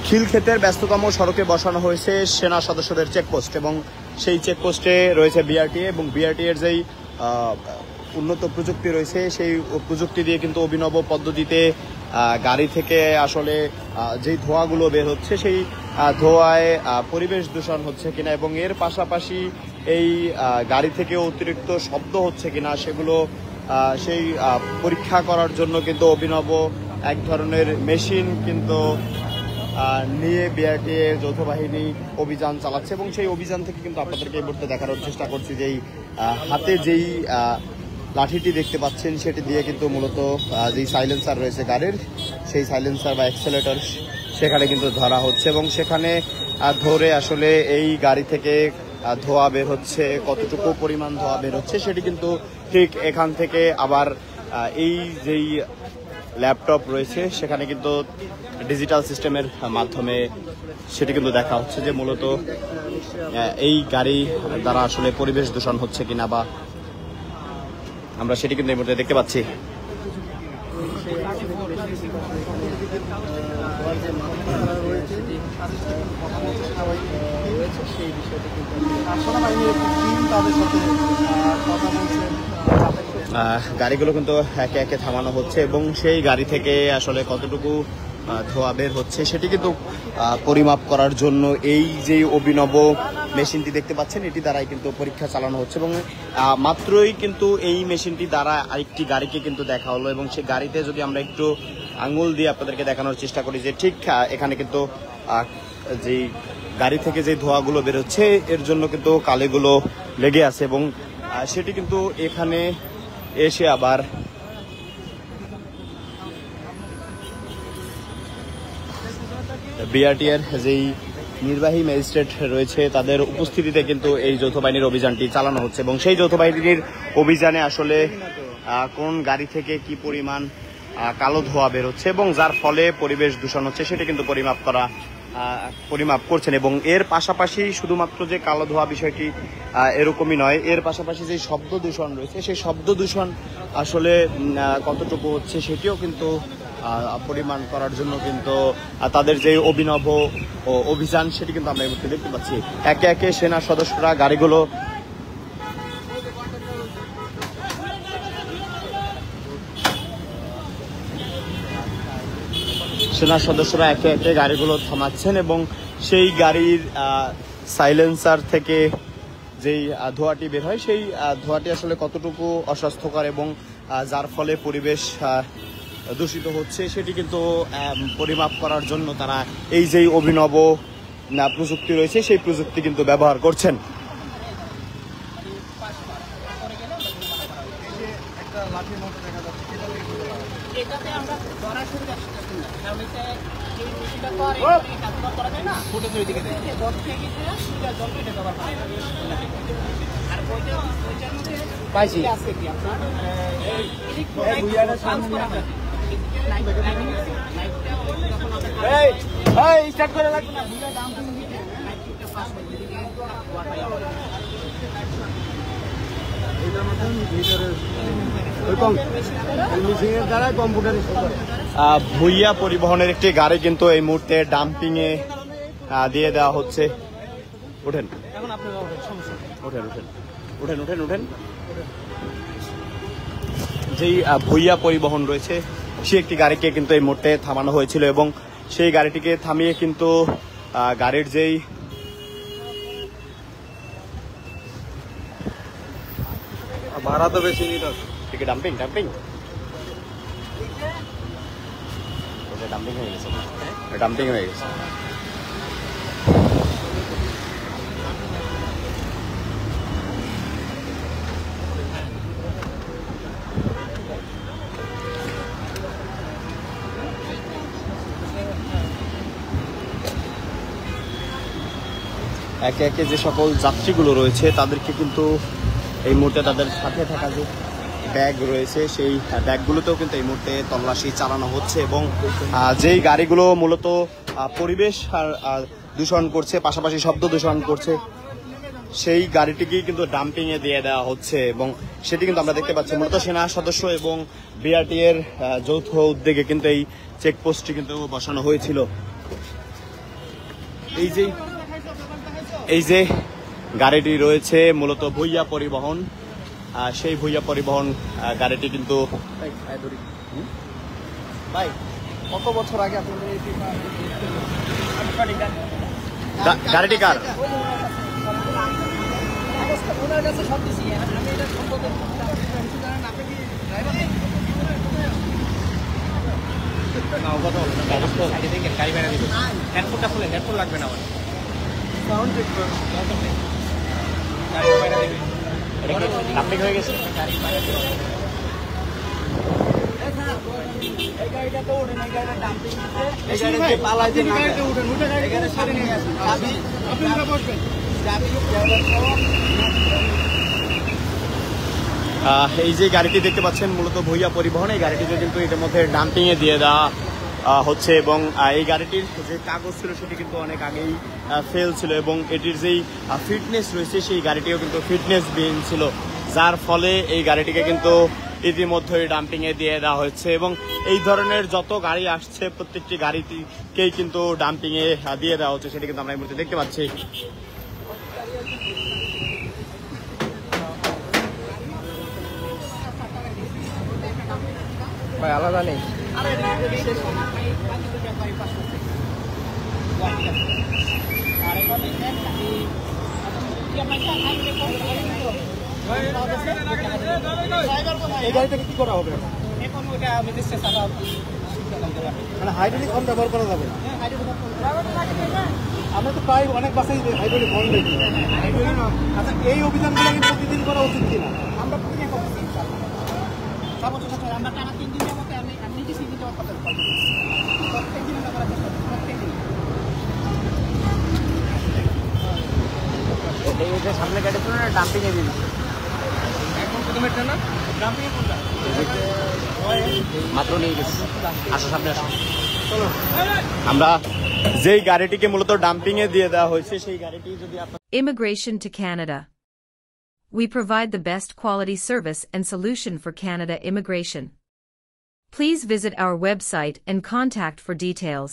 খিলক্ষেতের ব্যস্ততম সড়কে বসানো হয়েছে সেনা সদস্যদের চেকপোস্ট এবং সেই চেকপোস্টে রয়েছে বিআরটিএ এবং বিআরটিএর যেই উন্নত প্রযুক্তি রয়েছে সেই প্রযুক্তি দিয়ে কিন্তু অভিনব পদ্ধতিতে গাড়ি থেকে আসলে যেই ধোঁয়াগুলো বের হচ্ছে সেই ধোঁয়ায় পরিবেশ দূষণ হচ্ছে কিনা এবং এর পাশাপাশি এই গাড়ি থেকে অতিরিক্ত শব্দ হচ্ছে কিনা সেগুলো সেই পরীক্ষা করার জন্য কিন্তু অভিনব এক ধরনের মেশিন কিন্তু নিয়ে বিআরটিএ যৌথ বাহিনী অভিযান চালাচ্ছে এবং সেই অভিযান থেকে কিন্তু আপনাদেরকে এই মুহূর্তে দেখানোর চেষ্টা করছি যেই হাতে যেই লাঠিটি দেখতে পাচ্ছেন সেটি দিয়ে কিন্তু মূলত যেই সাইলেন্সার রয়েছে গাড়ির সেই সাইলেন্সার বা অ্যাক্সেলেটর সেখানে কিন্তু ধরা হচ্ছে এবং সেখানে ধরে আসলে এই গাড়ি থেকে ধোঁয়া বের হচ্ছে, কতটুকু পরিমাণ ধোঁয়া বের হচ্ছে সেটি কিন্তু ঠিক এখান থেকে আবার এই যেই ল্যাপটপ রয়েছে সেখানে কিন্তু ডিজিটাল সিস্টেমের মাধ্যমে সেটি কিন্তু দেখা হচ্ছে যে মূলত এই গাড়ি দ্বারা আসলে পরিবেশ দূষণ হচ্ছে কিনা বা আমরা সেটি কিন্তু এই মুহূর্তে দেখতে পাচ্ছি। গাড়িগুলো কিন্তু একে একে থামানো হচ্ছে এবং সেই গাড়ি থেকে আসলে কতটুকু ধোঁয়া বের হচ্ছে সেটি কিন্তু পরিমাপ করার জন্য এই যে অভিনব মেশিনটি দেখতে পাচ্ছেন এটি দ্বারাই কিন্তু পরীক্ষা চালানো হচ্ছে এবং মাত্রই কিন্তু এই মেশিনটি দ্বারা আরেকটি গাড়িকে কিন্তু দেখা হলো এবং সেই গাড়িতে যদি আমরা একটু আঙুল দিয়ে আপনাদেরকে দেখানোর চেষ্টা করি যে ঠিক এখানে কিন্তু যেই গাড়ি থেকে যে ধোঁয়াগুলো বেরোচ্ছে এর জন্য কিন্তু কালিগুলো লেগে আছে এবং সেটি কিন্তু এখানে এসে আবার বিআরটিএর যেই নির্বাহী ম্যাজিস্ট্রেট রয়েছে তাদের উপস্থিতিতে কিন্তু এই যৌথ বাহিনীর অভিযানটি চালানো হচ্ছে এবং সেই যৌথ বাহিনীর অভিযানে আসলে কোন গাড়ি থেকে কি পরিমাণ কালো ধোঁয়া বের হচ্ছে এবং যার ফলে পরিবেশ দূষণ হচ্ছে সেটা কিন্তু পরিমাপ করছেন এবং এর পাশাপাশি শুধুমাত্র যে কালো ধোঁয়া বিষয়টি এরকমই নয়, এর পাশাপাশি যে শব্দ দূষণ রয়েছে সেই শব্দ দূষণ আসলে কতটুকু হচ্ছে সেটিও কিন্তু পরিমাণ করার জন্য কিন্তু তাদের যে অভিনব অভিযান সেটি কিন্তু আমরা এই মুহূর্তে দেখতে পাচ্ছি। একে একে সেনা সদস্যরা গাড়িগুলো একে একে গাড়িগুলো থামাচ্ছেন এবং সেই গাড়ির সাইলেন্সার থেকে যেই ধোঁয়াটি বের হয় সেই ধোঁয়াটি আসলে কতটুকু অস্বাস্থ্যকর এবং যার ফলে পরিবেশ দূষিত হচ্ছে সেটি কিন্তু পরিমাপ করার জন্য তারা এই যেই অভিনব প্রযুক্তি রয়েছে সেই প্রযুক্তি কিন্তু ব্যবহার করছেন। পাইছি স্টার্ট করে লাগবে না ভুইয়া পরিবহনের একটি গাড়ি কিন্তু এই মুহূর্তে ডাম্পিং এ দিয়ে দেওয়া হচ্ছে। ওঠেন ওঠেন ওঠেন ওঠেন ওঠেন ওঠেন যেই ভুইয়া পরিবহন রয়েছে সে একটি গাড়িকে কিন্তু এই মুহূর্তে থামানো হয়েছিল এবং সেই গাড়িটিকে থামিয়ে কিন্তু গাড়ির যেই ভাড়া তো বেশি নিত ঠিক ডাম্পিং ডাম্পিং ডাম্পিং হয়ে গেছে ডাম্পিং হয়ে গেছে। একে একে যে সকল যাত্রীগুলো রয়েছে তাদেরকে কিন্তু এই মুহূর্তে তাদের সাথে থাকা যে ব্যাগ রয়েছে সেই ব্যাগগুলোতেও কিন্তু এই মুহূর্তে তল্লাশি চালানো হচ্ছে এবং যেই গাড়িগুলো মূলত পরিবেশ দূষণ করছে পাশাপাশি শব্দ দূষণ করছে সেই গাড়িটিকেই কিন্তু ডাম্পিংয়ে দিয়ে দেওয়া হচ্ছে এবং সেটি কিন্তু আমরা দেখতে পাচ্ছি মূলত সেনা সদস্য এবং বিআরটিএর যৌথ উদ্যোগে কিন্তু এই চেকপোস্টটি কিন্তু বসানো হয়েছিল। এই যে গাড়িটি রয়েছে মূলত ভুইয়া পরিবহন, সেই ভুইয়া পরিবহন গাড়িটি কিন্তু ভাই কত বছর আগে আপনাদের গাড়িটি কার? ওনার কাছে সব দিছি আমি এটা সম্পর্কে জানেন আপনি কি ড্রাইভার নেই না ও কথা বলেন সাইডে থেকে গাড়ি বেড়া দিবেন হেডফোনটা খুলে হেডফোন লাগবে না আমার সাউন্ড চেক করুন গাড়ি বেড়া দিবেন এটা কি ডাম্পিং হয়ে গেছে? গাড়ি বেড়া দিবেন এই গাড়িটা তো ওঠেন এই গাড়িটা ডাম্পিং আছে এই গাড়িতে পালায় যে গাড়িতে ওঠেন ওটা গাড়ি সামনে নিয়ে আসুন চাবি আপনি উঠে বসবেন চাবি এই যে গাড়িটি দেখতে পাচ্ছেন মূলত ভুইয়া পরিবহন, এই গাড়িটিকে কিন্তু এটার মধ্যে ডাম্পিংয়ে দিয়ে দেওয়া হচ্ছে এবং এই গাড়িটির যে কাগজ ছিল সেটি কিন্তু অনেক আগেই ফেল ছিল এবং এটির যেই ফিটনেস রয়েছে সেই গাড়িটিও কিন্তু ফিটনেসবিহীন ছিল, যার ফলে এই গাড়িটিকে কিন্তু ইতিমধ্যেই ডাম্পিংয়ে দিয়ে দেওয়া হচ্ছে এবং এই ধরনের যত গাড়ি আসছে প্রত্যেকটি গাড়িটিকেই কিন্তু ডাম্পিংয়ে দিয়ে দেওয়া হচ্ছে, সেটি কিন্তু আমরা এই মুহূর্তে দেখতে পাচ্ছি। ভাই আলাদা নেই এই গাড়ি থেকে কি করা হবে এখন ওটা মানে হাইড্রোলিক হর্ন ব্যবহার করা যাবে আমরা তো প্রায় অনেক বাসাই হাইড্রোলিক হর্ন দেখি। আচ্ছা এই অভিযানগুলো কি প্রতিদিন করা উচিত কিনা? আমরা প্রতিদিন করছি আমরা টানা 3 দিন যাবতে আমি নিজে সিটি যাওয়ার কথা প্রত্যেক দিন আমরা করার চেষ্টা করি প্রত্যেক দিন এই যে সামনে গাড়ি ছিল না ডাম্পিংয়ে দিয়ে দিচ্ছে এখন কত মিটার না ডাম্পিংয়ে কোনটা মাত্র নিয়ে গেছে। আসো সামনে আসো, আমরা যেই গাড়িটিকে মূলত ডাম্পিংয়ে দিয়ে দেওয়া হয়েছে সেই গাড়িটি যদি আপনার Immigration to Canada. We provide the best quality service and solution for Canada immigration. Please visit our website and contact for details.